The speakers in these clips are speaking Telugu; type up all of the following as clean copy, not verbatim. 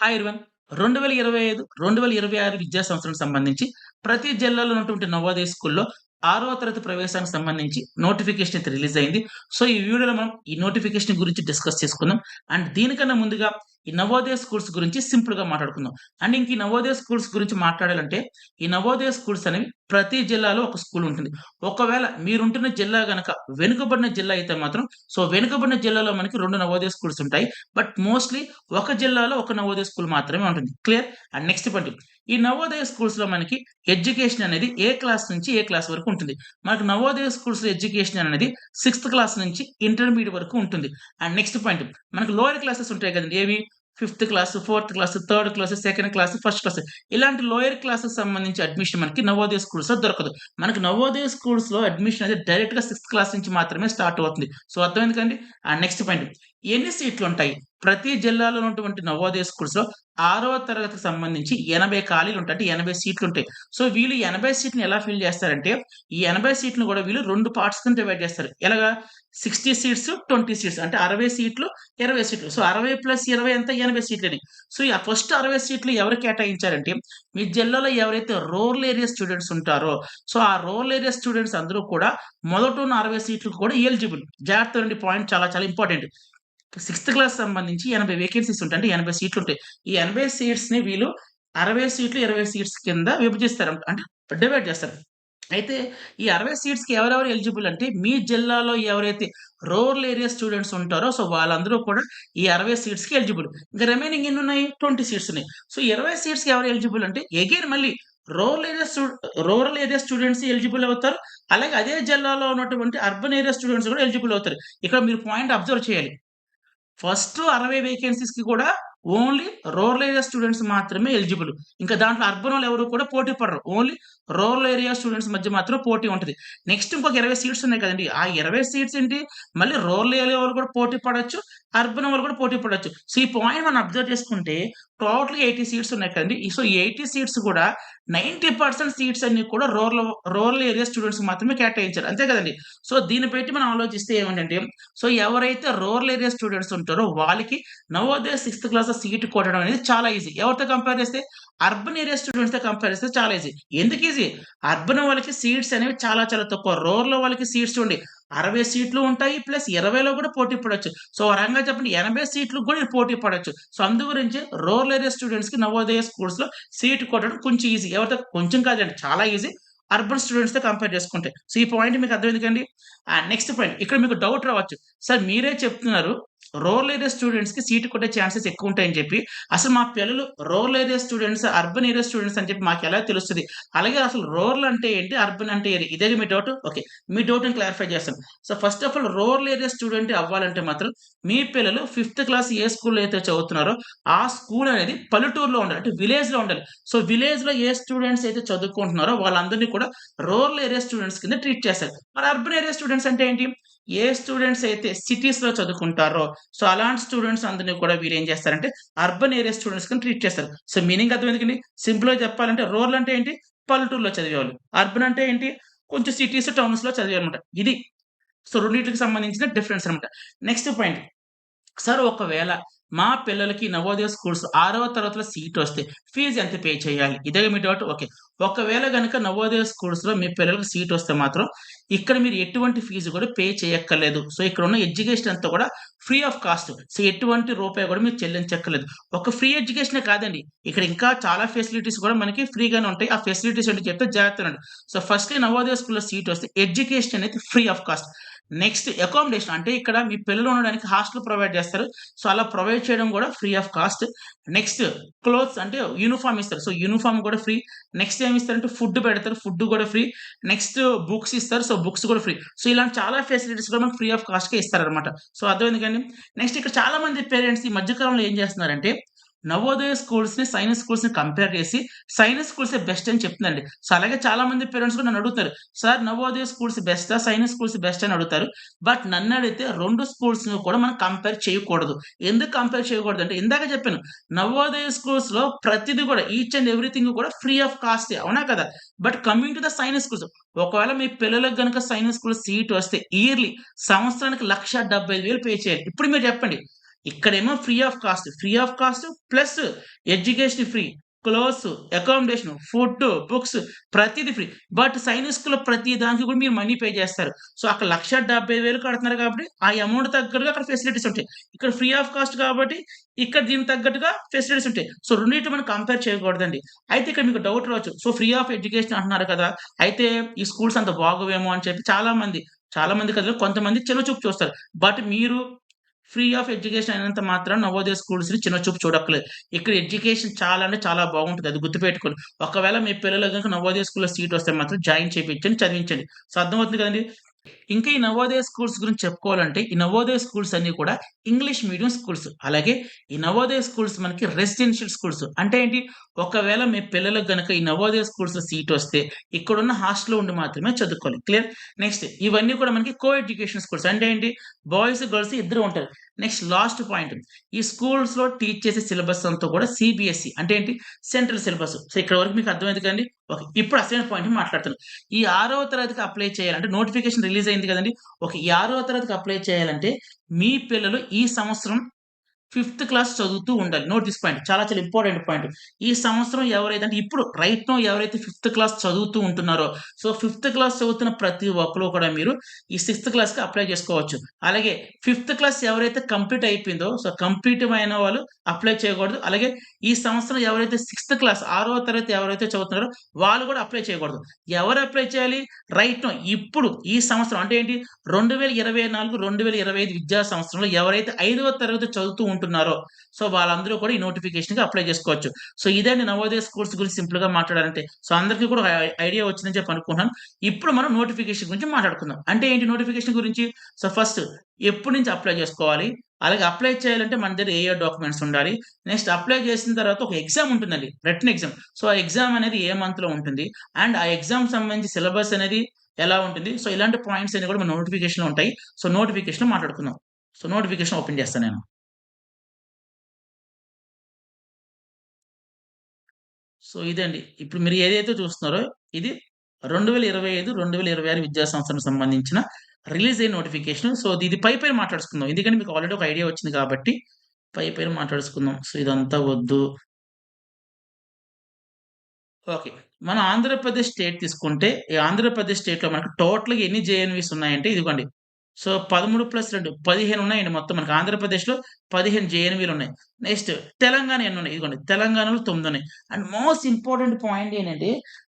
Hi everyone. 2025, 2026 విద్యా సంవత్సరానికి సంబంధించి ప్రతి జిల్లాలో ఉన్నటువంటి నవోదయ స్కూల్‌లో 6వ తరగతి ప్రవేశానికి సంబంధించి నోటిఫికేషన్ అయితే రిలీజ్ అయింది. సో, ఈ వీడియోలో మనం ఈ నోటిఫికేషన్ గురించి డిస్కస్ చేసుకుందాం. అండ్ దీనికన్నా ముందుగా ఈ నవోదయ స్కూల్స్ గురించి సింపుల్‌గా మాట్లాడుకుందాం. అండ్ ఈ నవోదయ స్కూల్స్ గురించి మాట్లాడాలంటే, ఈ నవోదయ స్కూల్స్ అనేవి ప్రతి జిల్లాలో ఒక స్కూల్ ఉంటుంది. ఒకవేళ మీరుంటున్న జిల్లా గనక వెనుకబడిన జిల్లా అయితే మాత్రం, సో, వెనుకబడిన జిల్లాలో మనకి 2 నవోదయ స్కూల్స్ ఉంటాయి. బట్ మోస్ట్‌లీ ఒక జిల్లాలో ఒక నవోదయ స్కూల్ మాత్రమే ఉంటుంది. క్లియర్? And next point. ఈ నవోదయ స్కూల్స్‌లో మనకి ఎడ్యుకేషన్ అనేది ఏ క్లాస్ నుంచి ఏ క్లాస్ వరకు ఉంటుంది. మనకు నవోదయ స్కూల్స్‌లో ఎడ్యుకేషన్ అనేది 6థ్ క్లాస్ నుంచి ఇంటర్మీడియేట్ వరకు ఉంటుంది. And next point. మనకు లోయర్ క్లాసెస్ ఉంటాయి కదండీ! ఏవి? Fifth class, fourth class, third class, second class, first class ఇలాంటి లోయర్ క్లాసెస్ సంబంధించి అడ్మిషన్ మనకి నవోదయ స్కూల్స్‌లో దొరకదు. మనకు నవోదయ స్కూల్స్‌లో అడ్మిషన్ అనేది డైరెక్ట్‌గా 6థ్ క్లాస్ నుంచి మాత్రమే స్టార్ట్ అవుతుంది. సో, అర్థమైంది కదండీ! And next point. ఎన్ని సీట్లుంటాయి? ప్రతి జిల్లాలో ఉన్నటువంటి నవోదయ స్కూల్స్‌లో 6వ తరగతికి సంబంధించి 80 ఖాళీలుంటాయి. అంటే 80 సీట్లుంటాయి. సో, వీళ్ళు 80 సీట్‌ని ఎలా ఫిల్ చేస్తారంటే, ఈ 80 సీట్‌ని కూడా వీళ్ళు 2 పార్ట్స్ కింద డివైడ్ చేస్తారు. ఎలాగా? 60 సీట్స్, 20 సీట్స్ అంటే 60 సీట్లు, 20 సీట్లు. సో, 60 + 20 ఎంత? 80 సీట్లని. సో, ఆ ఫస్ట్ 60 సీట్లు ఎవరు కేటాయించారంటే, మీ జిల్లాలో ఎవరైతే రూరల్ ఏరియా స్టూడెంట్స్ ఉంటారో, సో, ఆ రూరల్ ఏరియా స్టూడెంట్స్ అందరూ కూడా మొదటున్న 60 సీట్లకు కూడా ఎలిజిబుల్. జాగ్రత్తగా వినండి, పాయింట్ చాలా చాలా ఇంపార్టెంట్. సిక్స్త్ క్లాస్ సంబంధించి 80 వేకెన్సీస్ ఉంటాయి. అంటే 80 సీట్లుంటాయి. ఈ 80 సీట్స్‌ని వీళ్ళు 60 సీట్లు, 20 సీట్స్ కింద విభజిస్తారు. అంటే డివైడ్ చేస్తారు. అయితే ఈ 60 సీట్స్‌కి ఎవరెవరు ఎలిజిబుల్ అంటే, మీ జిల్లాలో ఎవరైతే రూరల్ ఏరియా స్టూడెంట్స్ ఉంటారో, సో, వాళ్ళందరూ కూడా ఈ 60 సీట్స్‌కి ఎలిజిబుల్. ఇంకా రిమైనింగ్ ఎన్నున్నాయి? 20 సీట్స్ ఉన్నాయి. సో, 20 సీట్స్‌కి ఎవరు ఎలిజిబుల్ అంటే, అగైన్ మళ్ళీ రూరల్ ఏరియా స్టూ రూరల్ ఏరియా స్టూడెంట్స్ ఎలిజిబుల్ అవుతారు. అలాగే అదే జిల్లాలో ఉన్నటువంటి అర్బన్ ఏరియా స్టూడెంట్స్ కూడా ఎలిజిబుల్ అవుతారు. ఇక్కడ మీరు పాయింట్ అబ్జర్వ్ చేయాలి. ఫస్ట్ 60 వేకెన్సీస్‌కి కూడా ఓన్లీ రూరల్ ఏరియా స్టూడెంట్స్ మాత్రమే ఎలిజిబుల్. ఇంకా దాంట్లో అర్బనోళ్ళు ఎవరు కూడా పోటీ పడరు. ఓన్లీ రూరల్ ఏరియా స్టూడెంట్స్ మధ్య మాత్రం పోటీ ఉంటది. నెక్స్ట్ ఇంకొక 20 సీట్స్ ఉన్నాయి కదండీ! ఆ 20 సీట్స్ ఏంటి? మళ్ళీ రూరల్ ఏరియా వాళ్ళు కూడా పోటీ పడొచ్చు. అర్బన్ వాళ్ళు కూడా పోటీ పడొచ్చు. సో, ఈ పాయింట్ మనం అబ్జర్వ్ చేసుకుంటే టోటల్‌గా 80 సీట్స్ ఉన్నాయి కదండీ! సో, ఈ 80 సీట్స్ కూడా 90% సీట్స్ అన్నీ కూడా రూరల్ ఏరియా స్టూడెంట్స్‌కి మాత్రమే కేటాయించారు. అంతే కదండీ! సో, దీన్ని బట్టి మనం ఆలోచిస్తే ఏమంటంటే, సో, ఎవరైతే రూరల్ ఏరియా స్టూడెంట్స్ ఉంటారో వాళ్ళకి నవోదయ సిక్స్త్ క్లాస్‌లో సీట్ కొట్టడం అనేది చాలా ఈజీ. ఎవరితో కంపేర్ చేస్తే అర్బన్ ఏరియా స్టూడెంట్స్‌తో కంపేర్ చేస్తే చాలా ఈజీ. ఎందుకు ఈజీ? అర్బన్ వాళ్ళకి సీట్స్ అనేవి చాలా చాలా తక్కువ. రూరల్ వాళ్ళకి సీట్స్ చూడండి 60 సీట్లు ఉంటాయి. ప్లస్ 20లో కూడా పోటీ పడొచ్చు. సో, ఓ రకంగా చెప్పండి 80 సీట్లకు కూడా పోటీ పడొచ్చు. సో, అందు గురించి రూరల్ ఏరియా స్టూడెంట్స్‌కి నవోదయ స్కూల్స్‌లో సీట్ కొట్టడం కొంచెం ఈజీ. ఎవరితో? కొంచెం కాదండి, చాలా ఈజీ. అర్బన్ స్టూడెంట్స్‌తో కంపేర్ చేసుకుంటే. సో, ఈ పాయింట్ మీకు అర్థమైంది కదండీ! Next point. ఇక్కడ మీకు డౌట్ రావచ్చు. సార్ మీరే చెప్తున్నారు రూరల్ ఏరియా స్టూడెంట్స్‌కి సీట్ కొట్టే ఛాన్సెస్ ఎక్కువుంటాయని చెప్పి. అసలు మా పిల్లలు rural area students, urban area students అని చెప్పి మాకెలా తెలుస్తది? అలాగే అసలు రూరల్ అంటే ఏంటి? అర్బన్ అంటే ఏంటి? ఇదేగా మీ డౌటు? ఓకే. మీ డౌట్‌ని క్లారిఫై చేస్తాను. So, first of all rural area student అవ్వాలంటే మాత్రం మీ పిల్లలు ఫిఫ్త్ క్లాస్ ఏ స్కూల్‌లో అయితే చదువుతున్నారో ఆ స్కూల్ అనేది పల్లెటూరులో ఉండాలి. అంటే విలేజ్‌లో ఉండాలి. సో, విలేజ్‌లో ఏ స్టూడెంట్స్ అయితే చదువుకుంటున్నారో వాళ్ళందరిని కూడా రూరల్ ఏరియా స్టూడెంట్స్ కింద ట్రీట్ చేస్తారు. మరి అర్బన్ ఏరియా స్టూడెంట్స్ అంటే ఏంటి? ఏ స్టూడెంట్స్ అయితే సిటీస్‌లో చదువుకుంటారో, సో, అలాంటి స్టూడెంట్స్ అందరిని కూడా వీరేం చేస్తారంటే అర్బన్ ఏరియా స్టూడెంట్స్ కింద ట్రీట్ చేస్తారు. సో, మీనింగ్ అర్థమైంది కదండీ! సింపుల్‌గా చెప్పాలంటే రూరల్ అంటే ఏంటి? పల్లెటూరులో చదివేవాళ్ళు. అర్బన్ అంటే ఏంటి? కొంచెం సిటీస్, టౌన్స్‌లో చదివారన్నమాట. ఇది. సో, రెండిట్లకి సంబంధించిన డిఫరెన్స్ అన్నమాట. Next point. సార్ ఒకవేళ మా పిల్లలకి నవోదయ స్కూల్స్ 6వ తరగతిలో సీటొస్తే ఫీజ్ ఎంత పే చేయాలి? ఇదే మీ డౌట్? ఓకే. ఒకవేళ గనక నవోదయ స్కూల్స్‌లో మీ పిల్లలకి సీటొస్తే మాత్రం ఇక్కడ మీరు ఎటువంటి ఫీజు కూడా పే చేయక్కర్లేదు. సో, ఇక్కడున్న ఎడ్యుకేషన్ అంతా కూడా ఫ్రీ ఆఫ్ కాస్ట్. సో, ఎటువంటి రూపాయి కూడా మీరు చెల్లించక్కర్లేదు. ఒక ఫ్రీ ఎడ్యుకేషనే కాదండి. ఇక్కడ ఇంకా చాలా ఫెసిలిటీస్ కూడా మనకి ఫ్రీగానే ఉంటాయి. ఆ ఫెసిలిటీస్ ఏంటో చెప్తే జాగ్రత్తగా వినండి. సో, ఫస్ట్‌లీ నవోదయ స్కూల్‌లో సీటొస్తే ఎడ్యుకేషన్ అనేది free of cost. Next accommodation అంటే ఇక్కడ మీ పిల్లలు ఉండడానికి హాస్టల్ ప్రొవైడ్ చేస్తారు. సో, అలా ప్రొవైడ్ చేయడం కూడా free of cost. Next clothes అంటే యూనిఫార్మ్ ఇస్తారు. సో, యూనిఫార్మ్ కూడా ఫ్రీ. నెక్స్ట్ ఏమి ఇస్తారంటే ఫుడ్ పెడతారు. ఫుడ్ కూడా ఫ్రీ. నెక్స్ట్ బుక్స్ ఇస్తారు. సో, బుక్స్ కూడా ఫ్రీ. సో, ఇలాంటి చాలా ఫెసిలిటీస్ కూడా మనకు ఫ్రీ ఆఫ్ కాస్ట్‌కే ఇస్తారనమాట. సో, అర్థమైంది కదండీ! నెక్స్ట్ ఇక్కడ చాలా మంది పేరెంట్స్ ఈ మధ్య కాలంలో ఏం చేస్తున్నారంటే నవోదయ స్కూల్స్‌ని, సైనిక్ స్కూల్స్‌ని కంపేర్ చేసి సైనిక్ స్కూల్సే బెస్ట్ అని చెప్తున్నారండి. సో, అలాగే చాలా మంది పేరెంట్స్ కూడా నన్ను అడుగుతారు. సార్ నవోదయ స్కూల్స్ బెస్టా? సైనిక్ స్కూల్స్ బెస్ట్ అని అడుగుతారు. బట్ నన్నడిగితే 2 స్కూల్స్‌ని కూడా మనం కంపేర్ చేయకూడదు. ఎందుకు కంపేర్ చేయకూడదంటే ఇందాక చెప్పాను. నవోదయ స్కూల్స్‌లో ప్రతిది కూడా ఈచ్ అండ్ ఎవ్రీథింగ్ కూడా ఫ్రీ ఆఫ్ కాస్టే. అవునా కదా! But coming to the Sainik schools ఒకవేళ మీ పిల్లలకు గనుక సైనిక్ స్కూల్‌లో సీట్ వస్తే ఇయర్‌లీ సంవత్సరానికి 1,75,000 పే చేయాలి. ఇప్పుడు మీరు చెప్పండి. ఇక్కడేమో free of cost plus education free, clothes, accommodation, food, books ప్రతీది ఫ్రీ. బట్ సైనిక్ స్కూల్‌లో ప్రతి దానికి కూడా మీరు మనీ పే చేస్తారు. సో, అక్కడ 1,70,000 కడుతున్నారు కాబట్టి, ఆ అమౌంట్ తగ్గట్టుగా అక్కడ ఫెసిలిటీస్ ఉంటాయి. ఇక్కడ ఫ్రీ ఆఫ్ కాస్ట్ కాబట్టి, ఇక్కడ దీనికి తగ్గట్టుగా ఫెసిలిటీస్ ఉంటాయి. సో, రెండిటిని మనం కంపేర్ చేయకూడదండి. అయితే ఇక్కడ మీకు డౌట్ రావచ్చు. సో, ఫ్రీ ఆఫ్ ఎడ్యుకేషన్ అంటున్నారు కదా! అయితే ఈ స్కూల్స్ అంత బాగోవేమో అని చెప్పి చాలా మంది కాదు కొంతమంది చిన్న చూపు చూస్తారు. బట్ మీరు ఫ్రీ ఆఫ్ ఎడ్యుకేషన్ అయినంత మాత్రాన నవోదయ స్కూల్స్‌ని చిన్న చూపు చూడక్కర్లేదు. ఇక్కడ ఎడ్యుకేషన్ చాలా అంటే చాలా బాగుంటది. అది గుర్తుపెట్టుకోండి. ఒకవేళ మీ పిల్లలు గనుక నవోదయ స్కూల్‌లో సీట్ వస్తే మాత్రం జాయిన్ చేపించండి, చదివించండి. సో, అర్థమవుతుంది కదండీ! ఇంకా ఈ నవోదయ స్కూల్స్ గురించి చెప్పుకోవాలంటే, ఈ నవోదయ స్కూల్స్ అన్నీ కూడా ఇంగ్లీష్ మీడియం స్కూల్స్. అలాగే ఈ నవోదయ స్కూల్స్ మనకి రెసిడెన్షియల్ స్కూల్స్. అంటే ఏంటి? ఒకవేళ మీ పిల్లలకు గనక ఈ నవోదయ స్కూల్స్‌లో సీటొస్తే, ఇక్కడున్న హాస్టల్‌లో ఉండి మాత్రమే చదువుకోవాలి. క్లియర్? నెక్స్ట్ ఇవన్నీ కూడా మనకి కో ఎడ్యుకేషన్ స్కూల్స్. అంటే ఏంటి? బాయ్స్, గర్ల్స్ ఇద్దరు ఉంటారు. Next last point. ఈ స్కూల్స్‌లో టీచ్ చేసే సిలబస్ అంతా కూడా సీబీఎస్ఈ. అంటే ఏంటి? Central syllabus. సో, ఇక్కడ వరకు మీకు అర్థమైంది కదండీ! ఓకే. ఇప్పుడు అసలైన పాయింట్ మాట్లాడుతున్నాను. ఈ 6వ తరగతికి అప్లై చేయాలంటే నోటిఫికేషన్ రిలీజ్ అయింది కదండీ! ఓకే. ఈ 6వ తరగతికి అప్లై చేయాలంటే మీ పిల్లలు ఈ సంవత్సరం ఫిఫ్త్ క్లాస్ చదువుతూ ఉండాలి. Note this point. చాలా చాలా ఇంపార్టెంట్ పాయింట్. ఈ సంవత్సరం ఎవరైతే అంటే ఇప్పుడు రైట్ నౌ ఎవరైతే ఫిఫ్త్ క్లాస్ చదువుతూ ఉంటున్నారో, సో ఫిఫ్త్ క్లాస్ చదువుతున్న ప్రతి ఒక్కళ్ళు కూడా మీరు ఈ సిక్స్త్ క్లాస్‌కి అప్లై చేసుకోవచ్చు. అలాగే ఫిఫ్త్ క్లాస్ ఎవరైతే కంప్లీట్ అయిపోయిందో, సో కంప్లీట్ అయిన వాళ్ళు అప్లై చేయకూడదు. అలాగే ఈ సంవత్సరం ఎవరైతే సిక్స్త్ క్లాస్ 6వ తరగతి ఎవరైతే చదువుతున్నారో వాళ్ళు కూడా అప్లై చేయకూడదు. ఎవరు అప్లై చేయాలి? రైట్ నౌ ఇప్పుడు ఈ సంవత్సరం అంటే ఏంటి? 2024, 2025 విద్యా సంవత్సరంలో ఎవరైతే 5వ తరగతి చదువుతూ ఉంటున్నారో, సో వాళ్ళందరూ కూడా ఈ నోటిఫికేషన్‌కి అప్లై చేసుకోవచ్చు. సో ఇదండి నవోదయ స్కూల్స్ గురించి సింపుల్‌గా మాట్లాడాలంటే. సో అందరికీ కూడా ఐడియా వచ్చిందని చెప్పి అనుకుంటున్నాను. ఇప్పుడు మనం నోటిఫికేషన్ గురించి మాట్లాడుకుందాం. అంటే ఏంటి నోటిఫికేషన్ గురించి? సో ఫస్ట్ ఎప్పటి నుంచి అప్లై చేసుకోవాలి? అలాగే అప్లై చేయాలంటే మన దగ్గర ఏ ఏ డాక్యుమెంట్స్ ఉండాలి? నెక్స్ట్ అప్లై చేసిన తర్వాత ఒక ఎగ్జామ్ ఉంటుందండి. Written exam. సో ఆ ఎగ్జామ్ అనేది ఏ మంత్‌లో ఉంటుంది? అండ్ ఆ ఎగ్జామ్ సంబంధించి సిలబస్ అనేది ఎలా ఉంటుంది? సో ఇలాంటి పాయింట్స్ అన్ని కూడా మన నోటిఫికేషన్‌లో ఉంటాయి. సో నోటిఫికేషన్‌లో మాట్లాడుకుందాం. సో నోటిఫికేషన్ ఓపెన్ చేస్తాను నేను. సో ఇదండి. ఇప్పుడు మీరు ఏదైతే చూస్తున్నారో ఇది 2025, 2026 విద్యా సంవత్సరానికి సంబంధించిన రిలీజ్ అయిన నోటిఫికేషన్. సో ఇది పైపైన మాట్లాడుకుందాం. ఎందుకంటే మీకు ఆల్రెడీ ఒక ఐడియా వచ్చింది కాబట్టి పైపైన మాట్లాడుకుందాం. సో ఇదంతా వద్దు. ఓకే. మన ఆంధ్రప్రదేశ్ స్టేట్ తీసుకుంటే, ఈ ఆంధ్రప్రదేశ్ స్టేట్‌లో మనకు టోటల్‌గా ఎన్ని జేఎన్‌వీస్ ఉన్నాయంటే ఇదిగోండి. సో 13+2 15 ఉన్నాయండి మొత్తం మనకు ఆంధ్రప్రదేశ్‌లో 15 జేఎన్‌వీలున్నాయి. నెక్స్ట్ తెలంగాణ ఎన్నున్నాయి? ఇదిగోండి తెలంగాణలో 9 ఉన్నాయి. అండ్ మోస్ట్ ఇంపార్టెంట్ పాయింట్ ఏంటంటే,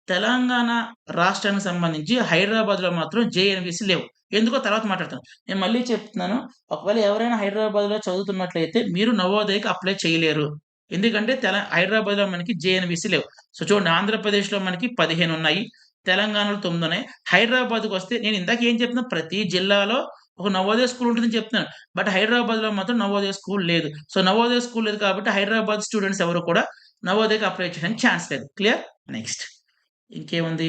తెలంగాణ రాష్ట్రానికి సంబంధించి హైదరాబాద్‌లో మాత్రం జేఎన్‌వీస్ లేవు. ఎందుకో తర్వాత మాట్లాడతాను. నేను మళ్ళీ చెప్తున్నాను. ఒకవేళ ఎవరైనా హైదరాబాద్‌లో చదువుతున్నట్లయితే మీరు నవోదయకి అప్లై చేయలేరు. ఎందుకంటే హైదరాబాద్‌లో మనకి జేఎన్‌వీస్ లేవు. సో చూడండి ఆంధ్రప్రదేశ్‌లో మనకి 15 ఉన్నాయి. తెలంగాణలో 9 ఉన్నాయి. హైదరాబాద్‌కొస్తే నేను ఇందాక ఏం చెప్తున్నా ప్రతి జిల్లాలో ఒక నవోదయ స్కూల్ ఉంటుందని చెప్తున్నాను. బట్ హైదరాబాద్‌లో మాత్రం నవోదయ స్కూల్ లేదు. సో నవోదయ స్కూల్ లేదు కాబట్టి హైదరాబాద్ స్టూడెంట్స్ ఎవరు కూడా నవోదయకి అప్లై చేయడానికి ఛాన్స్ లేదు. క్లియర్? నెక్స్ట్ ఇంకేముంది?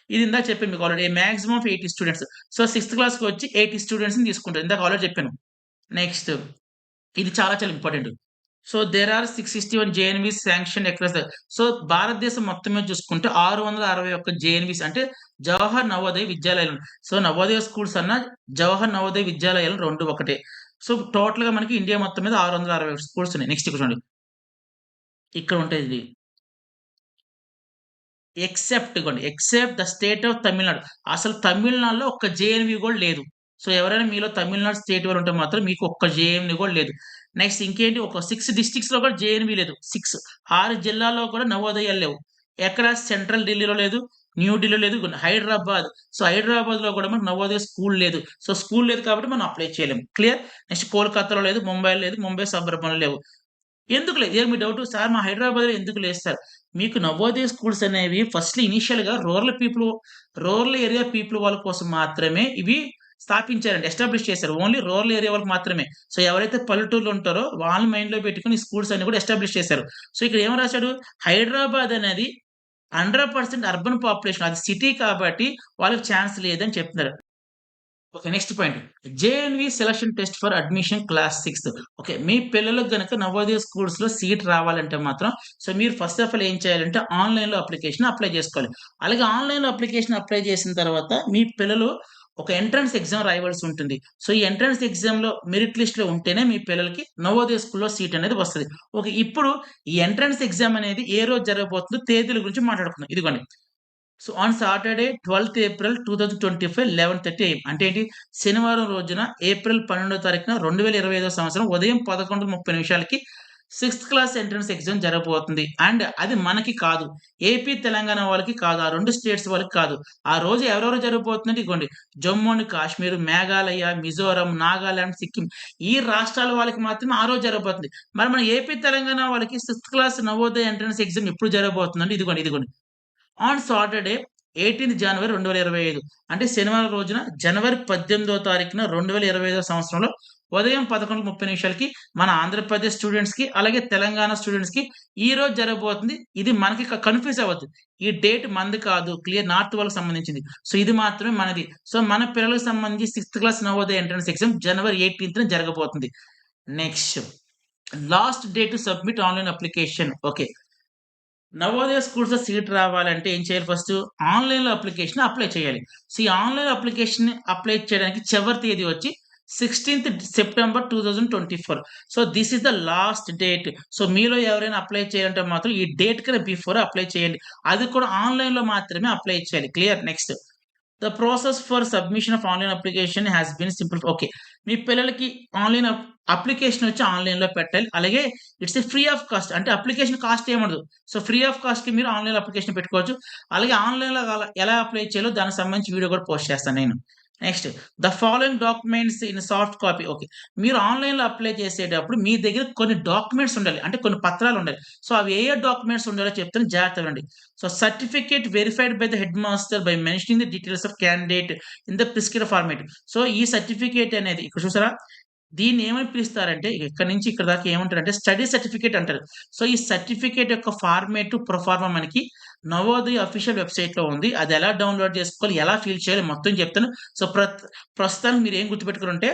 ఇది ఇందాక చెప్పాను మీకు already maximum of 80 students. So sixth క్లాస్‌కొచ్చి 80 స్టూడెంట్స్‌ని తీసుకుంటారు. ఇందాక ఆల్రెడీ చెప్పాను. నెక్స్ట్ ఇది చాలా చాలా important. So there are 661 JNVs sanctioned across the so భారతదేశం మొత్తం మీద చూసుకుంటే 661 జేఎన్‌వీస్ అంటే జవహర్ నవోదయ విద్యాలయాలు. సో నవోదయ స్కూల్స్ అన్నా, జవహర్ నవోదయ విద్యాలయాలు 2 ఒకటే. సో టోటల్‌గా మనకి ఇండియా మొత్తం మీద 661 స్కూల్స్ ఉన్నాయి. నెక్స్ట్ ఇక్కడ చూడండి. ఇక్కడ ఉంటాయి. ఎక్సెప్ట్ ఇగోండి. Except the state of Tamil Nadu. అసలు తమిళనాడులో ఒక్క జేఎన్‌వీ గూడా లేదు. సో, ఎవరైనా మీలో తమిళనాడు స్టేట్ వారు ఉంటే మాత్రం మీకు ఒక్క జేఎన్‌వీ గూడా లేదు. నెక్స్ట్ ఇంకేంటి ఒక 6 డిస్ట్రిక్ట్స్‌లో కూడా జేఎన్‌వీ లేదు. 6 జిల్లాల్లో కూడా నవోదయాలు లేవు. ఎక్కడ సెంట్రల్ ఢిల్లీలో లేదు, న్యూ ఢిల్లీలో లేదు, ఇగోండి హైదరాబాద్. సో, హైదరాబాద్‌లో కూడా మనకు నవోదయ స్కూల్ లేదు. సో, స్కూల్ లేదు కాబట్టి మనం అప్లై చేయలేం. క్లియర్? నెక్స్ట్ కోల్‌కత్తాలో లేదు, ముంబైలో లేదు, ముంబై సబర్బన్‌లో లేవు. ఎందుకు లేదు? ఇదే మీ డౌటు సార్ మా హైదరాబాద్‌లో ఎందుకు లేదు సార్? మీకు నవోదయ స్కూల్స్ అనేవి ఫస్ట్‌లో ఇనీషియల్‌గా రూరల్ ఏరియా పీపుల్ వాళ్ళ కోసం మాత్రమే ఇవి స్థాపించారండి. ఎస్టాబ్లిష్ చేశారు. ఓన్లీ రూరల్ ఏరియా వాళ్ళకి మాత్రమే. సో, ఎవరైతే పల్లెటూరులో ఉంటారో వాళ్ళని మైండ్‌లో పెట్టుకొని ఈ స్కూల్స్ అన్ని కూడా ఎస్టాబ్లిష్ చేశారు. సో, ఇక్కడ ఏమి రాసాడు? హైదరాబాద్ అనేది 100% అర్బన్ పాపులేషన్. అది సిటీ కాబట్టి వాళ్ళకి ఛాన్స్ లేదని చెప్తున్నారు. Okay. Next point. JNV selection test for admission class 6. Okay. మీ పిల్లలకు గనక నవోదయ స్కూల్స్‌లో సీట్ రావాలంటే మాత్రం సో, మీరు ఫస్ట్ ఆఫ్ ఆల్ ఏం చేయాలంటే ఆన్‌లైన్‌లో అప్లికేషన్ అప్లై చేసుకోవాలి. అలాగే ఆన్‌లైన్‌లో అప్లికేషన్ అప్లై చేసిన తర్వాత మీ పిల్లలు ఒక ఎంట్రన్స్ ఎగ్జామ్ రాయవలసి ఉంటుంది. సో, ఈ ఎంట్రన్స్ ఎగ్జామ్‌లో మెరిట్ లిస్ట్‌లో ఉంటేనే మీ పిల్లలకి నవోదయ స్కూల్‌లో సీట్ అనేది వస్తది. ఓకే. ఇప్పుడు ఈ ఎంట్రన్స్ ఎగ్జామ్ అనేది ఏ రోజు జరగబోతుందో తేదీల గురించి మాట్లాడుకుందాం. ఇదిగోండి. సో, ఆన్ సాటర్‌డే 12థ్ ఏప్రిల్ 2025 11:30 AM అంటే ఏంటి? శనివారం రోజున ఏప్రిల్ 12వ తారీఖున 2025 సంవత్సరం ఉదయం 11:30 నిమిషాలకి సిక్స్త్ క్లాస్ ఎంట్రన్స్ ఎగ్జామ్ జరగబోతుంది. అండ్ అది మనకి కాదు. ఏపీ, తెలంగాణ వాళ్ళకి కాదు. ఆ 2 స్టేట్స్ వాళ్ళకి కాదు. ఆ రోజు ఎవరెవరు జరగబోతుందంటే ఇగోండి జమ్మూ అండ్ కాశ్మీర్, మేఘాలయ, మిజోరం, నాగాలాండ్, సిక్కిం ఈ రాష్ట్రాల వాళ్ళకి మాత్రమే ఆ రోజు జరగబోతుంది. మరి మన ఏపీ, తెలంగాణ వాళ్ళకి sixth class Navodaya entrance exam ఎప్పుడు జరగబోతుందంటే ఇదిగోండి. ఆన్ సాటర్‌డే 18 జనవరి 2025 అంటే శనివారం రోజున జనవరి 18వ తారీఖున 2025 సంవత్సరంలో ఉదయం 11:30 నిమిషాలకి మన ఆంధ్రప్రదేశ్ స్టూడెంట్స్‌కి, అలాగే తెలంగాణ స్టూడెంట్స్‌కి ఈరోజు జరగబోతుంది. ఇది మనకి కన్‌ఫ్యూజ్ అవ్వద్దు. ఈ డేట్ మనది కాదు. క్లియర్ నార్త్ వాళ్ళకి సంబంధించింది. సో, ఇది మాత్రమే మనది. సో, మన పిల్లలకి సంబంధించి sixth class Navodaya entrance exam జనవరి 18న జరగబోతుంది. Next last date to submit online application. Okay. Navodaya స్కూల్స్‌లో సీట్ రావాలంటే ఏం చేయాలి ఫస్టు? ఆన్‌లైన్‌లో అప్లికేషన్ అప్లై చేయాలి. సో, ఈ ఆన్‌లైన్ అప్లికేషన్‌ని అప్లై చేయడానికి చివరి తేదీ వచ్చి 16థ్ September 2024. So, this is the last date. So, మీలో ఎవరైనా అప్లై చేయాలంటే మాత్రం ఈ డేట్ కన్నా బిఫోర్ అప్లై చేయండి. అది కూడా ఆన్‌లైన్‌లో మాత్రమే అప్లై చేయాలి. Clear? Next. The process for submission of online application has been okay. మీ పిల్లలకి ఆన్‌లైన్ అప్లికేషన్ వచ్చి ఆన్‌లైన్‌లో పెట్టాలి. అలాగే ఇట్స్ ఫ్రీ ఆఫ్ కాస్ట్ అంటే అప్లికేషన్ కాస్ట్ ఏముండదు. సో, ఫ్రీ ఆఫ్ కాస్ట్‌కి మీరు ఆన్‌లైన్‌లో అప్లికేషన్ పెట్టుకోవచ్చు. అలాగే ఆన్‌లైన్‌లో ఎలా అప్లై చేయాలో దానికి సంబంధించి వీడియో కూడా పోస్ట్ చేస్తాను నేను. Next the following documents in soft copy. Okay. మీరు ఆన్‌లైన్‌లో అప్లై చేసేటప్పుడు మీ దగ్గర కొన్ని డాక్యుమెంట్స్ ఉండాలి. అంటే కొన్ని పత్రాలు ఉండాలి. సో, అవి ఏ డాక్యుమెంట్స్ ఉండాలో చెప్తాను జాగ్రత్తగా వినండి. So, certificate verified by the head master by mentioning the details of candidate in the prescribed format. So, ఈ సర్టిఫికేట్ అనేది ఇక్కడ చూసారా? దీన్ని ఏమని పిలుస్తారంటే ఇక్కడి నుంచి ఇక్కడి దాకా ఏమంటారంటే స్టడీ సర్టిఫికేట్ అంటారు. సో, ఈ సర్టిఫికేట్ యొక్క ఫార్మాట్ ప్రొఫార్మా మనకి నవోదయ అఫీషియల్ వెబ్‌సైట్‌లో ఉంది. అది ఎలా డౌన్‌లోడ్ చేసుకోవాలి, ఎలా ఫిల్ చేయాలి మొత్తం చెప్తాను. సో, ప్రస్తుతానికి మీరు ఏం గుర్తుపెట్టుకోవాలంటే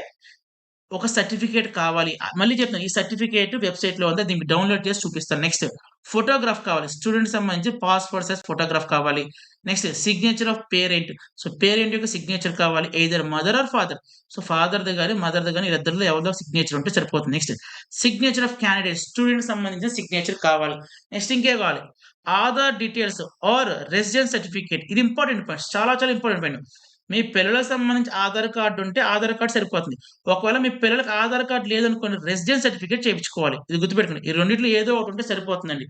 ఒక సర్టిఫికేట్ కావాలి. మళ్ళీ చెప్తున్నాను. ఈ సర్టిఫికేట్ వెబ్‌సైట్‌లో ఉంది. దీన్ని డౌన్‌లోడ్ చేసి చూపిస్తాను. నెక్స్ట్ ఫోటోగ్రాఫ్ కావాలి. స్టూడెంట్‌కి సంబంధించి పాస్‌పోర్ట్ సైజ్ ఫోటోగ్రాఫ్ కావాలి. Next signature of parent. So, parent యొక్క సిగ్నేచర్ కావాలి. Either mother or father. So, ఫాదర్‌ది గాని, మదర్‌ది గాని వీళ్ళిద్దరిలో ఎవరిదో సిగ్నేచర్ ఉంటే సరిపోతుంది. Next signature of candidate. స్టూడెంట్‌కి సంబంధించిన సిగ్నేచర్ కావాలి. నెక్స్ట్ ఇంకేం కావాలి? Aadhaar details or residence certificate. ఇది ఇంపార్టెంట్ పాయింట్స్. చాలా ఇంపార్టెంట్ పాయింట్. మీ పిల్లలకు సంబంధించి ఆధార్ కార్డ్ ఉంటే ఆధార్ కార్డ్ సరిపోతుంది. ఒకవేళ మీ పిల్లలకి ఆధార్ కార్డ్ లేదనుకోండి రెసిడెన్స్ సర్టిఫికేట్ చేపించుకోవాలి. ఇది గుర్తుపెట్టుకోండి. ఈ రెండిట్లో ఏదో ఒకటి ఉంటే సరిపోతుందండి.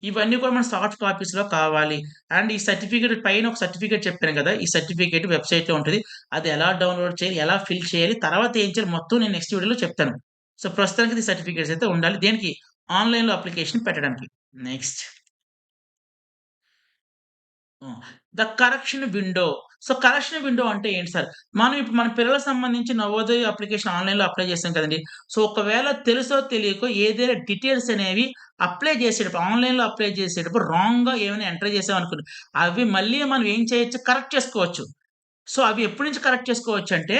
ఇవన్నీ కూడా మన సాఫ్ట్ కాపీస్‌లో కావాలి. అండ్ ఈ సర్టిఫికేట్ పైన ఒక సర్టిఫికేట్ చెప్పాను కదా! ఈ సర్టిఫికేట్ వెబ్‌సైట్‌లో ఉంటది. అది ఎలా డౌన్‌లోడ్ చేయాలి? ఎలా ఫిల్ చేయాలి? తర్వాత ఏం చేయాలి? మొత్తం నేను నెక్స్ట్ వీడియోలో చెప్తాను. సో, ప్రస్తుతానికి ఈ సర్టిఫికేట్స్ అయితే ఉండాలి. దేనికి? ఆన్‌లైన్‌లో అప్లికేషన్ పెట్టడానికి. నెక్స్ట్. ఆ! The correction window. So, correction window అంటే ఏంటి సార్? మనం ఇప్పుడు మన పిల్లలకు సంబంధించి నవోదయ అప్లికేషన్ ఆన్‌లైన్‌లో అప్లై చేసాం కదండీ! సో, ఒకవేళ తెలుసో తెలియకో ఏదైనా డీటెయిల్స్ అనేవి అప్లై చేసేటప్పుడు ఆన్‌లైన్‌లో అప్లై చేసేటప్పుడు రాంగ్‌గా ఏమైనా ఎంటర్ చేసామనుకోండి, అవి మళ్ళీ మనం ఏం చేయొచ్చు కరెక్ట్ చేసుకోవచ్చు. సో, అవి ఎప్పటి నుంచి కరెక్ట్ చేసుకోవచ్చంటే,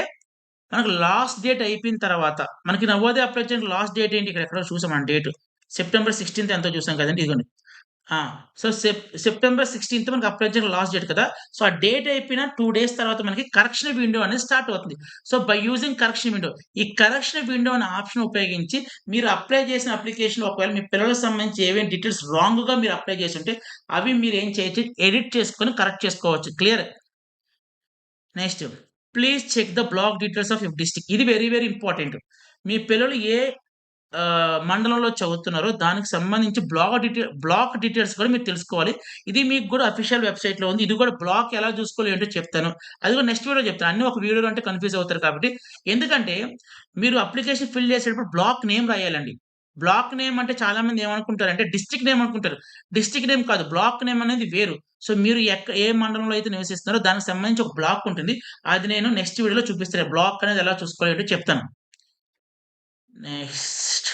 మనకు లాస్ట్ డేట్ అయిపోయిన తర్వాత మనకి నవోదయ అప్లై చేయడానికి లాస్ట్ డేట్ ఏంటి? ఇక్కడ ఎక్కడో చూసాం మనం డేట్. సెప్టెంబర్ 16థ్ ఎంతో చూసాం కదండీ! ఇదిగోండి. ఆ! సో, సెప్టెంబర్ 16థ్ మనకి అప్లై చేయడానికి లాస్ట్ డేట్ కదా! సో, ఆ డేట్ అయిపోయిన 2 డేస్ తర్వాత మనకి కరెక్షన్ విండో అనేది స్టార్ట్ అవుతుంది. So, by using correction window ఈ కరెక్షన్ విండో అనే ఆప్షన్ ఉపయోగించి మీరు అప్లై చేసిన అప్లికేషన్‌లో ఒకవేళ మీ పిల్లలకు సంబంధించి ఏవైనా డీటెయిల్స్ రాంగ్‌గా మీరు అప్లై చేసుంటే అవి మీరు ఏం చేయొచ్చు ఎడిట్ చేసుకొని కరెక్ట్ చేసుకోవచ్చు. Clear? Next please check the block details of your district. ఇది వెరీ ఇంపార్టెంట్. మీ పిల్లలు ఏ మండలంలో చదువుతున్నారో దానికి సంబంధించి బ్లాక్ డీటెయిల్స్ కూడా మీరు తెలుసుకోవాలి. ఇది మీకు కూడా అఫీషియల్ వెబ్‌సైట్‌లో ఉంది. ఇది కూడా బ్లాక్ ఎలా చూసుకోవాలో ఏంటో చెప్తాను. అది కూడా నెక్స్ట్ వీడియోలో చెప్తాను. అన్నీ ఒక వీడియోలో అంటే కన్‌ఫ్యూజ్ అవుతారు కాబట్టి. ఎందుకంటే మీరు అప్లికేషన్ ఫిల్ చేసేటప్పుడు బ్లాక్ నేమ్ రాయాలండి. బ్లాక్ నేమ్ అంటే చాలామంది ఏమనుకుంటారంటే డిస్ట్రిక్ట్ నేమ్ అనుకుంటారు. డిస్ట్రిక్ట్ నేమ్ కాదు. బ్లాక్ నేమ్ అనేది వేరు. సో, మీరు ఏ మండలంలో అయితే నివసిస్తున్నారో దానికి సంబంధించి ఒక బ్లాక్ ఉంటుంది. అది నేను నెక్స్ట్ వీడియోలో చూపిస్తాను. బ్లాక్ అనేది ఎలా చూసుకోవాలో ఏంటో చెప్తాను. నెక్స్ట్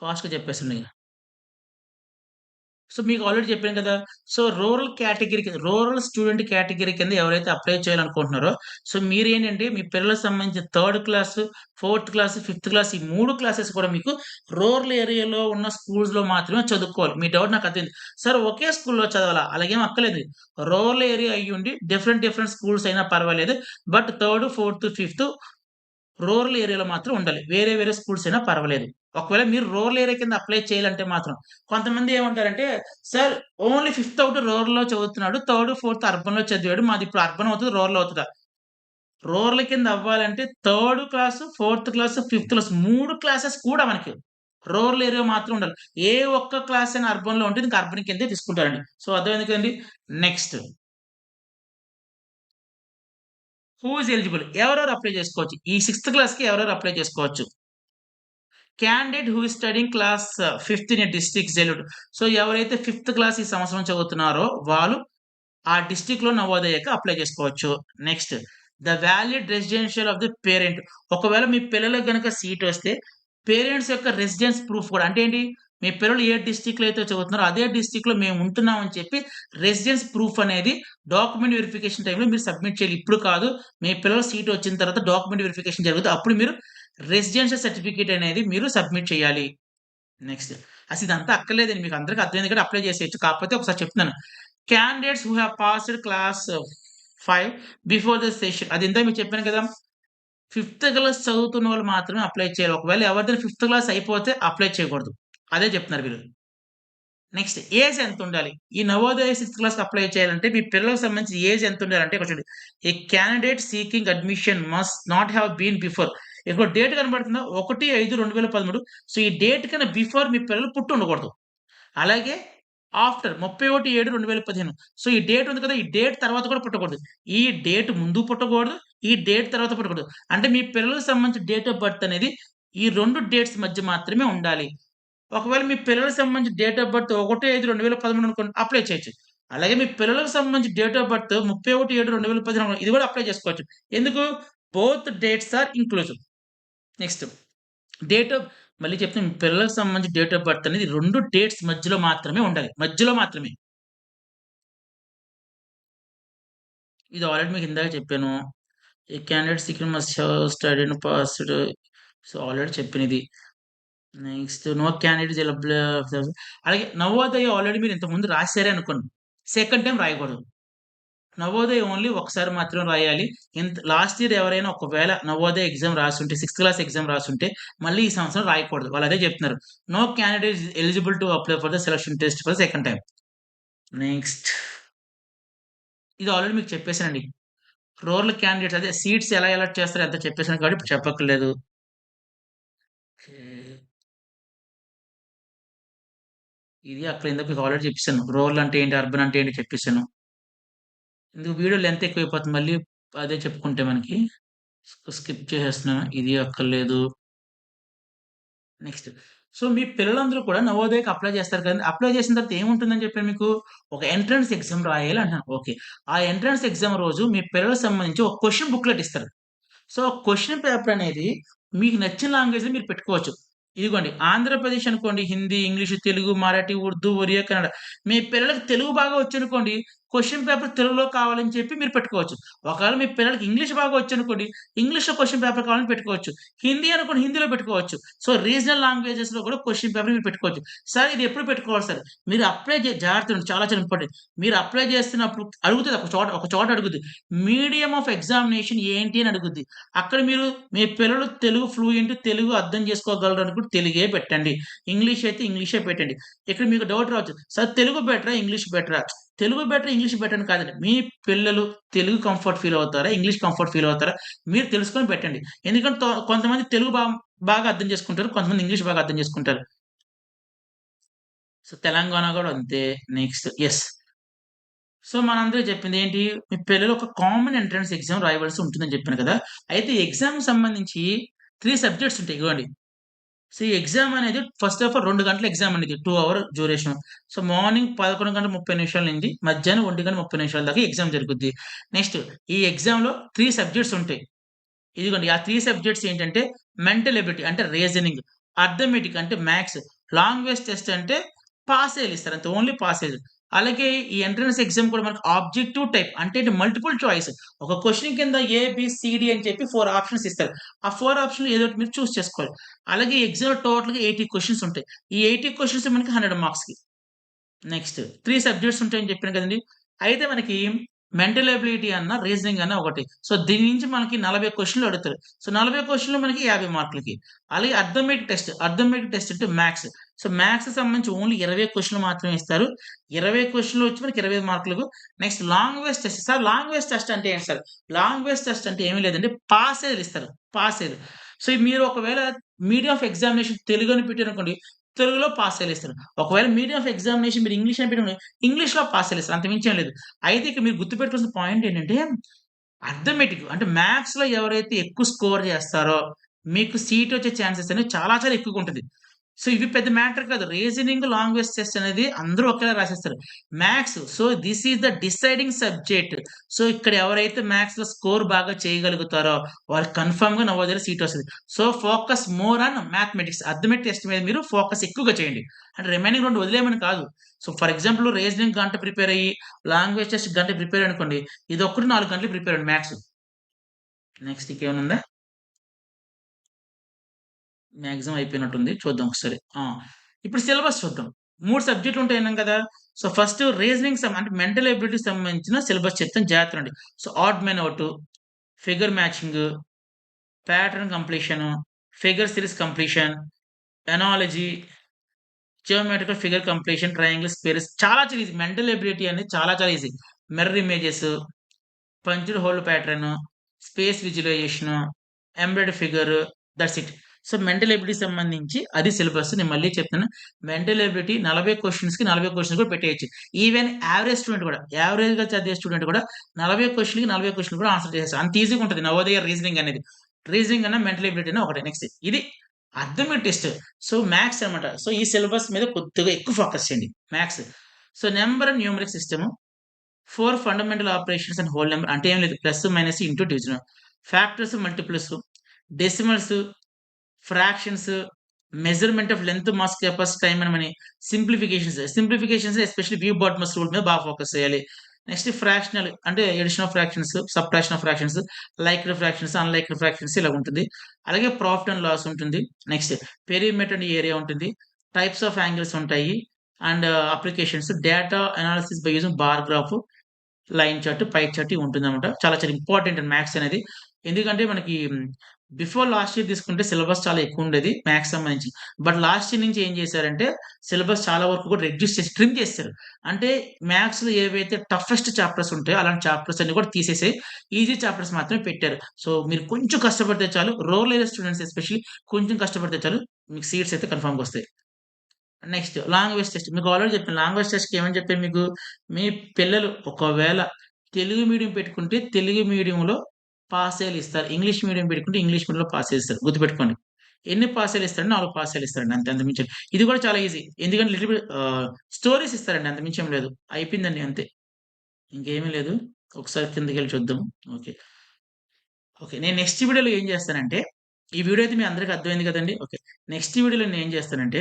ఫాస్ట్‌గా చెప్పేస్తాను. సో, మీకు ఆల్రెడీ చెప్పాను కదా! సో, రూరల్ స్టూడెంట్ కేటగరీ కింద ఎవరైతే అప్లై చేయాలనుకుంటున్నారో, సో, మీరేంటంటే మీ పిల్లలకు సంబంధించి third class, fourth class, fifth class ఈ 3 క్లాసెస్ కూడా మీకు రూరల్ ఏరియాలో ఉన్న స్కూల్స్‌లో మాత్రమే చదువుకోవాలి. మీ డౌట్ నాకు అర్థమైంది. సార్ ఒకే స్కూల్‌లో చదవాలా? అలాగేం అక్కర్లేదు. రూరల్ ఏరియా అయ్యుండి డిఫరెంట్ స్కూల్స్ అయినా పర్వాలేదు. But third, fourth, fifth rural ఏరియాలో మాత్రం ఉండాలి. వేరే స్కూల్స్ అయినా పర్వాలేదు. ఒకవేళ మీరు రూరల్ ఏరియా కింద అప్లై చేయాలంటే మాత్రం కొంతమంది ఏమంటారంటే, "సార్ ఓన్లీ ఫిఫ్త్ ఒకటి రూరల్‌లో చదువుతున్నాడు. థర్డ్, ఫోర్త్ అర్బన్‌లో చదివాడు. మాదిప్పుడు అర్బన్ అవుతదా? రూరల్ అవుతదా?" రూరల్ కింద అవ్వాలంటే third class, fourth class, fifth class 3 classes కూడా మనకి రూరల్ ఏరియా మాత్రం ఉండాలి. ఏ ఒక్క క్లాస్ అయినా అర్బన్‌లో ఉంటే ఇంక అర్బన్ కిందే తీసుకుంటారండి. సో, అర్థమైంది కదండీ! నెక్స్ట్ హూ ఈస్ ఎలిజిబుల్ ఎవరెవరు అప్లై చేసుకోవచ్చు. ఈ సిక్స్త్ క్లాస్‌కి ఎవరెవరు అప్లై చేసుకోవచ్చు. Candidate who is studying class fifth in a district jailed. So, ఎవరైతే ఫిఫ్త్ క్లాస్ ఈ సంవత్సరం చదువుతున్నారో వాళ్ళు ఆ డిస్ట్రిక్ట్‌లో నవోదయకి అప్లై చేసుకోవచ్చు. Next the valid residential of the parent. ఒకవేళ మీ పిల్లలకి గనక సీటొస్తే పేరెంట్స్ యొక్క రెసిడెన్స్ ప్రూఫ్ కూడా అంటే ఏంటి? మీ పిల్లలు ఏ డిస్ట్రిక్ట్‌లో అయితే చదువుతున్నారో అదే డిస్ట్రిక్ట్‌లో మేము ఉంటున్నాం అని చెప్పి రెసిడెన్స్ ప్రూఫ్ అనేది డాక్యుమెంట్ వెరిఫికేషన్ టైమ్‌లో మీరు సబ్మిట్ చేయాలి. ఇప్పుడు కాదు. మీ పిల్లల సీట్ వచ్చిన తర్వాత డాక్యుమెంట్ వెరిఫికేషన్ జరుగుతుంది. అప్పుడు మీరు రెసిడెన్షియల్ సర్టిఫికేట్ అనేది మీరు సబ్మిట్ చేయాలి. నెక్స్ట్ ఇదంతా అక్కర్లేదండి. మీకు అందరికి అర్థమైంది కాబట్టి అప్లై చేసేయొచ్చు. కాకపోతే ఒకసారి చెప్తున్నాను. Candidates who have passed class 5 before the session అది ఇందాక మీకు చెప్పాను కదా! ఫిఫ్త్ క్లాస్ చదువుతున్నోళ్ళు మాత్రమే అప్లై చేయాలి. ఒకవేళ ఎవరిదైనా ఫిఫ్త్ క్లాస్ అయిపోతే అప్లై చేయకూడదు. అదే చెప్తున్నారు వీళ్ళు. నెక్స్ట్ ఏజ్ ఎంతుండాలి? ఈ నవోదయ సిక్స్త్ క్లాస్‌కి అప్లై చేయాలంటే మీ పిల్లలకు సంబంధించి ఏజ్ ఎంతుండాలంటే ఇక్కడ చూడండి. A candidate seeking admission must not have been before. ఇక్కడ డేట్ కనపడుతుందా? 1/5/2013. సో, ఈ డేట్ కన్నా బిఫోర్ మీ పిల్లలు పుట్టి ఉండకూడదు. అలాగే ఆఫ్టర్ 31/7/2015. సో, ఈ డేట్ ఉంది కదా! ఈ డేట్ తర్వాత కూడా పుట్టకూడదు. ఈ డేట్ ముందు పుట్టకూడదు. ఈ డేట్ తర్వాత పుట్టకూడదు. అంటే మీ పిల్లలకు సంబంధించిన డేట్ ఆఫ్ బర్త్ అనేది ఈ 2 డేట్స్ మధ్య మాత్రమే ఉండాలి. ఒకవేళ మీ పిల్లలకు సంబంధించి డేట్ ఆఫ్ బర్త్ 1/5/2013 అనుకోండి అప్లై చేయొచ్చు. అలాగే మీ పిల్లలకు సంబంధించి డేట్ ఆఫ్ బర్త్ 31/7/2015 ఇది కూడా అప్లై చేసుకోవచ్చు. ఎందుకు? Both dates are inclusive. Next date of మళ్ళీ చెప్తున్నా మీ పిల్లలకు సంబంధించి డేట్ ఆఫ్ బర్త్ అనేది 2 డేట్స్ మధ్యలో మాత్రమే ఉండాలి. మధ్యలో మాత్రమే. ఇది ఆల్రెడీ మీకు ఇందాక చెప్పాను. A candidate seeking must have studied and passed. So, already చెప్పానిది. నెక్స్ట్ నో క్యాండిడేట్ అలాగే నవోదయ ఆల్రెడీ మీరు ఇంతకుముందు రాసారే అనుకోండి. సెకండ్ టైమ్ రాయకూడదు. నవోదయ ఓన్లీ ఒక్కసారి మాత్రమే రాయాలి. లాస్ట్ ఇయర్ ఎవరైనా ఒకవేళ నవోదయ ఎగ్జామ్ రాసుంటే, సిక్స్త్ క్లాస్ ఎగ్జామ్ రాసుంటే, మళ్ళీ ఈ సంవత్సరం రాయకూడదు. వాళ్ళు అదే చెప్తున్నారు. No candidate is eligible to apply for the selection test for second time. Next ఇది ఆల్రెడీ మీకు చెప్పేసానండి. రూరల్ క్యాండిడేట్స్ అదే సీట్స్ ఎలా అలాట్ చేస్తారో అంతా చెప్పేసాను కాబట్టి ఇప్పుడు చెప్పక్కర్లేదు. ఓకే. ఇది అక్కడ ఇందాక మీకు ఆల్రెడీ చెప్పేసాను. రూరల్ అంటే ఏంటి? అర్బన్ అంటే ఏంటి? చెప్పేసాను. ఇందుకు వీడియో లెంత్ ఎక్కువైపోతుంది. మళ్ళీ అదే చెప్పుకుంటే మనకి. స్కిప్ చేసేస్తున్నాను. ఇది అక్కర్లేదు. నెక్స్ట్. సో, మీ పిల్లలందరూ కూడా నవోదయకి అప్లై చేస్తారు కదండీ! అప్లై చేసిన తర్వాత ఏముంటుందని చెప్పాను మీకు? ఒక ఎంట్రన్స్ ఎగ్జామ్ రాయాలి అంటున్నాను. ఓకే. ఆ ఎంట్రన్స్ ఎగ్జామ్ రోజు మీ పిల్లలకు సంబంధించి ఒక క్వెషన్ బుక్‌లెట్ ఇస్తారు. సో, క్వెషన్ పేపర్ అనేది మీకు నచ్చిన లాంగ్వేజ్‌లో మీరు పెట్టుకోవచ్చు. ఇదిగోండి ఆంధ్రప్రదేశ్ అనుకోండి హిందీ, ఇంగ్లీషు, తెలుగు, మరాఠీ, ఉర్దూ, ఒరియా, కన్నడ. మీ పిల్లలకి తెలుగు బాగా వచ్చనుకోండి, క్వెషన్ పేపర్ తెలుగులో కావాలని చెప్పి మీరు పెట్టుకోవచ్చు. ఒకవేళ మీ పిల్లలకి ఇంగ్లీష్ బాగా వచ్చనుకోండి, ఇంగ్లీష్‌లో క్వెషన్ పేపర్ కావాలని పెట్టుకోవచ్చు. హిందీ అనుకోండి హిందీలో పెట్టుకోవచ్చు. సో, రీజనల్ లాంగ్వేజెస్‌లో కూడా క్వెషన్ పేపర్ మీరు పెట్టుకోవచ్చు. సార్ ఇది ఎప్పుడు పెట్టుకోవాలి సార్? మీరు అప్లై జాగ్రత్తగా వినండి చాలా ఇంపార్టెంట్. మీరు అప్లై చేస్తున్నప్పుడు అడుగుతది ఒక చోట అడుగుద్ది. మీడియం ఆఫ్ ఎగ్జామినేషన్ ఏంటి అని అడుగుద్ది. అక్కడ మీరు మీ పిల్లలు తెలుగు ఫ్లూయెంట్ తెలుగు అర్థం చేసుకోగలరు అనుకుంటే తెలుగే పెట్టండి. ఇంగ్లీష్ అయితే ఇంగ్లీషే పెట్టండి. ఇక్కడ మీకు డౌట్ రావచ్చు. సార్ తెలుగు బెటరా? ఇంగ్లీష్ బెటరా? తెలుగు బెటర్, ఇంగ్లీష్ బెటర్ అని కాదండి. మీ పిల్లలు తెలుగు కంఫర్ట్ ఫీల్ అవుతారా? ఇంగ్లీష్ కంఫర్ట్ ఫీల్ అవుతారా? మీరు తెలుసుకొని పెట్టండి. ఎందుకంటే కొంతమంది తెలుగు బాగా అర్థం చేసుకుంటారు. కొంతమంది ఇంగ్లీష్ బాగా అర్థం చేసుకుంటారు. సో, తెలంగాణ గూడా అంతే. Next yes. సో, మనందరికి చెప్పిందేంటి? మీ పిల్లలు ఒక కామన్ ఎంట్రన్స్ ఎగ్జామ్ రాయవలసి ఉంటుందని చెప్పాను కదా! అయితే ఈ ఎగ్జామ్‌కి సంబంధించి 3 సబ్జెక్ట్స్ ఉంటాయి. ఇగోండి. సో, ఈ ఎగ్జామ్ అనేది ఫస్ట్ ఆఫ్ ఆల్ 2 గంటల ఎగ్జామ్ అనేది. 2 అవర్ డ్యూరేషన్. సో, మార్నింగ్ 11:30 నుంచి మధ్యాహ్నం 1:30 దాకా ఎగ్జామ్ జరుగుద్ది. నెక్స్ట్ ఈ ఎగ్జామ్‌లో 3 సబ్జెక్ట్స్ ఉంటాయి. ఇదిగోండి ఆ 3 సబ్జెక్ట్స్ ఏంటంటే మెంటల్ ఎబిలిటీ అంటే రీజనింగ్, అర్థమెటిక్ అంటే మ్యాథ్స్, లాంగ్వేజ్ టెస్ట్ అంటే పాసేలు ఇస్తారు అంతే. Only passage. అలాగే ఈ ఎంట్రన్స్ ఎగ్జామ్ కూడా మనకు ఆబ్జెక్టివ్ టైప్ అంటే మల్టిపుల్ చాయిస్. ఒక క్వెషన్ కింద ఏ, బి, సి, డి అని చెప్పి 4 ఆప్షన్స్ ఇస్తారు. ఆ 4 ఆప్షన్‌లో ఏదో ఒకటి మీరు చూజ్ చేసుకోవాలి. అలాగే ఎగ్జామ్‌లో టోటల్‌గా 80 క్వెషన్స్ ఉంటాయి. ఈ 80 క్వెషన్స్ మనకి 100 మార్క్స్‌కి. నెక్స్ట్ 3 సబ్జెక్ట్స్ ఉంటాయని చెప్పాను కదండీ! అయితే మనకి మెంటల్ ఎబిలిటీ అన్న, రీజనింగ్ అన్న ఒకటి. సో, దీని నుంచి మనకి 40 క్వెషన్‌లు అడుగుతారు. సో, 40 క్వెషన్‌లు మనకి 50 మార్కులకి. అలాగే అర్థమెటిక్ టెస్ట్. అర్థమెటిక్ టెస్ట్ అంటే మ్యాథ్స్. సో, మ్యాథ్స్‌కి సంబంధించి ఓన్లీ 20 క్వెషన్‌లు మాత్రమే ఇస్తారు. 20 క్వెషన్‌లు వచ్చి మనకి 25 మార్కులకు. Next language test. Sir language test అంటే ఏంటి సార్? లాంగ్వేజ్ టెస్ట్ అంటే ఏమీ లేదండి. పాసేలు ఇస్తారు. పాసేలు. సో, మీరు ఒకవేళ మీడియం ఆఫ్ ఎగ్జామినేషన్ తెలుగు అని పెట్టారనుకోండి, తెలుగులో పాసేలిస్తారు. ఒకవేళ మీడియం ఆఫ్ ఎగ్జామినేషన్ మీరు ఇంగ్లీష్ అని పెట్టారనుకోండి, ఇంగ్లీష్‌లో పాసేలిస్తారు. అంతకు మించి ఏం లేదు. అయితే ఇక్కడ మీరు గుర్తుపెట్టుకోవాల్సిన పాయింట్ ఏంటంటే, అర్థమెటిక్ అంటే మ్యాథ్స్‌లో ఎవరైతే ఎక్కువ స్కోర్ చేస్తారో, మీకు సీట్ వచ్చే ఛాన్సెస్ అనేవి చాలా చాలా ఎక్కువగా ఉంటది. సో, ఇవి పెద్ద మ్యాటర్ కాదు. రీజనింగ్, లాంగ్వేజ్ టెస్ట్ అనేది అందరూ ఒకేలా రాసేస్తారు. Maths so, this is the deciding subject. So, ఇక్కడ ఎవరైతే మ్యాథ్స్‌లో స్కోర్ బాగా చేయగలుగుతారో, వాళ్ళకి కన్ఫర్మ్‌గా నవోదయలో సీట్ వస్తది. So, focus more on mathematics. Arithmetic test మీద మీరు ఫోకస్ ఎక్కువగా చేయండి. అంటే రిమైనింగ్ 2 వదిలేయమని కాదు. సో, ఫర్ ఎగ్జాంపుల్ రీజనింగ్ గంట ప్రిపేర్ అయ్యి, లాంగ్వేజ్ టెస్ట్ గంట ప్రిపేర్ అనుకోండి. ఇదొక్కటి 4 గంటలు ప్రిపేర్ అవ్వండి మ్యాథ్స్. నెక్స్ట్ ఇంకేమైనా ఉందా? మాక్సిమం అయిపోయినట్టుంది. చూద్దాం ఒకసారి. ఇప్పుడు సిలబస్ చూద్దాం. 3 సబ్జెక్టులు ఉంటాయన్నాం కదా! సో, ఫస్ట్ రీజనింగ్ అంటే మెంటల్ ఎబిలిటీకి సంబంధించిన సిలబస్ చెప్తాను జాగ్రత్తగ వినండి. So, odd men out, figure matching, pattern completion, figure series completion, analogy, geometrical figure completion, triangle squares చాలా చాలా ఈజీ. మెంటల్ ఎబిలిటీ అనేది చాలా చాలా easy. Mirror images, punched hole pattern, space visualisation, embedded figure that's it. So, mental ఎబిలిటీకి సంబంధించి అది సిలబస్. నేను మళ్ళీ చెప్తున్నా. మెంటల్ ఎబిలిటీ 40 క్వెషన్స్‌కి 40 క్వెషన్స్ కూడా పెట్టేయొచ్చు. ఈవెన్ యావరేజ్ స్టూడెంట్ కూడా, యావరేజ్‌గా చదివే స్టూడెంట్ కూడా 40 క్వెషన్‌లకి 40 క్వెషన్‌లు కూడా ఆన్సర్ చేసేస్తారు. అంత ఈజీగా ఉంటది నవోదయ రీజనింగ్ అనేది. రీజనింగ్ అన్నా, మెంటల్ ఎబిలిటీ అన్నా ఒకటే. నెక్స్ట్ ఇది అర్థమెటిక్ టెస్ట్. సో, మ్యాథ్స్ అన్నమాట. సో, ఈ సిలబస్ మీద కొద్దిగా ఎక్కువ ఫోకస్ చేయండి maths. So, number and numeric system, 4 fundamental operations and whole number అంటే ఏం లేదు. Plus, minus, into, division. Factors, multiples, decimals, fractions, measurement of length, mass, capacity, time and money, simplifications. Simplifications especially వ్యూ బాటమస్ రూల్ మీద బాగా ఫోకస్ చేయాలి. నెక్స్ట్ ఫ్రాక్షనల్ అంటే addition of fractions, subtraction of fractions, liked fractions, unliked fractions ఇలాగుంటుంది. అలాగే ప్రాఫిట్ అండ్ లాస్ ఉంటుంది. నెక్స్ట్ పెరిమీటర్ అండ్ ఏరియా ఉంటుంది. టైప్స్ ఆఫ్ యాంగిల్స్ ఉంటాయి. And applications, data analysis by using bar graph, line chart, pie chart ఇవి ఉంటుందన్నమాట. చాలా చాలా ఇంపార్టెంట్ అండి మ్యాథ్స్ అనేది. ఎందుకంటే మనకి బిఫోర్ లాస్ట్ ఇయర్ తీసుకుంటే సిలబస్ చాలా ఎక్కువుండేది మ్యాథ్స్ సంబంధించి. బట్ లాస్ట్ ఇయర్ నుంచి ఏం చేశారంటే సిలబస్ చాలా వరకు కూడా రెడ్యూస్ చేసి ట్రిమ్ చేసేసారు. అంటే మ్యాథ్స్‌లో ఏవైతే టఫెస్ట్ చాప్టర్స్ ఉంటాయో అలాంటి చాప్టర్స్ అన్ని కూడా తీసేసి ఈజీ చాప్టర్స్ మాత్రమే పెట్టారు. సో, మీరు కొంచెం కష్టపడితే చాలు రూరల్ ఏరియా స్టూడెంట్స్ ఎస్పెషల్లీ కొంచెం కష్టపడితే చాలు మీకు సీట్స్ అయితే కన్ఫర్మ్‌గా వస్తాయి. Next language test. మీకు ఆల్రెడీ చెప్పాను. లాంగ్వేజ్ టెస్ట్‌కి ఏమని చెప్పాను మీకు? మీ పిల్లలు ఒకవేళ తెలుగు మీడియం పెట్టుకుంటే తెలుగు మీడియంలో పాసేలిస్తారు. ఇంగ్లీష్ మీడియం పెట్టుకుంటే ఇంగ్లీష్ మీడియంలో పాసేలిస్తారు. గుర్తుపెట్టుకోండి. ఎన్ని పాసేలిస్తారంటే 4 పాసేలిస్తారండి అంతే. అంతకు మించి ఇది కూడా చాలా ఈజీ. ఎందుకంటే లిటిల్ బిట్ స్టోరీస్ ఇస్తారండి. అంతకు మించి ఏం లేదు. అయిపోయిందండి అంతే. ఇంకేమీ లేదు. ఒకసారి కిందకెళ్ళి చూద్దాం. ఓకే. ఓకే. నేను నెక్స్ట్ వీడియోలో ఏం చేస్తానంటే, ఈ వీడియో అయితే మీ అందరికి అర్థమైంది కదండీ! ఓకే. నెక్స్ట్ వీడియోలో నేనేం చేస్తానంటే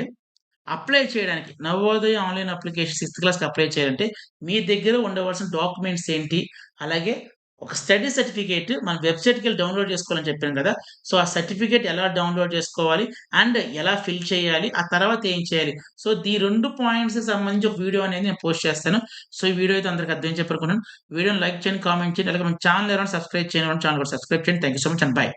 అప్లై చేయడానికి నవోదయ ఆన్‌లైన్ అప్లికేషన్ సిక్స్త్ క్లాస్‌కి అప్లై చేయాలంటే, మీ దగ్గర ఉండవలసిన డాక్యుమెంట్స్ ఏంటి? అలాగే ఒక స్టడీ సర్టిఫికేట్ మన వెబ్‌సైట్‌కెళ్ళి డౌన్‌లోడ్ చేసుకోవాలని చెప్పాను కదా! సో, ఆ సర్టిఫికేట్ ఎలా డౌన్‌లోడ్ చేసుకోవాలి? అండ్ ఎలా ఫిల్ చేయాలి? ఆ తర్వాత ఏం చేయాలి? సో, ఈ 2 పాయింట్స్‌కి సంబంధించి ఒక వీడియో అనేది నేను పోస్ట్ చేస్తాను. సో, ఈ వీడియో అయితే అందరికి అర్థమైంది చెప్పనుకున్నాను. వీడియోని లైక్ చేయండి, కామెంట్ చేయండి. అలాగే మన ఛానెల్ ఎవరైనా సబ్స్క్రైబ్ చేయని వాళ్ళు ఛానెల్ కూడా సబ్స్క్రైబ్ చేయండి. Thank you so much and by.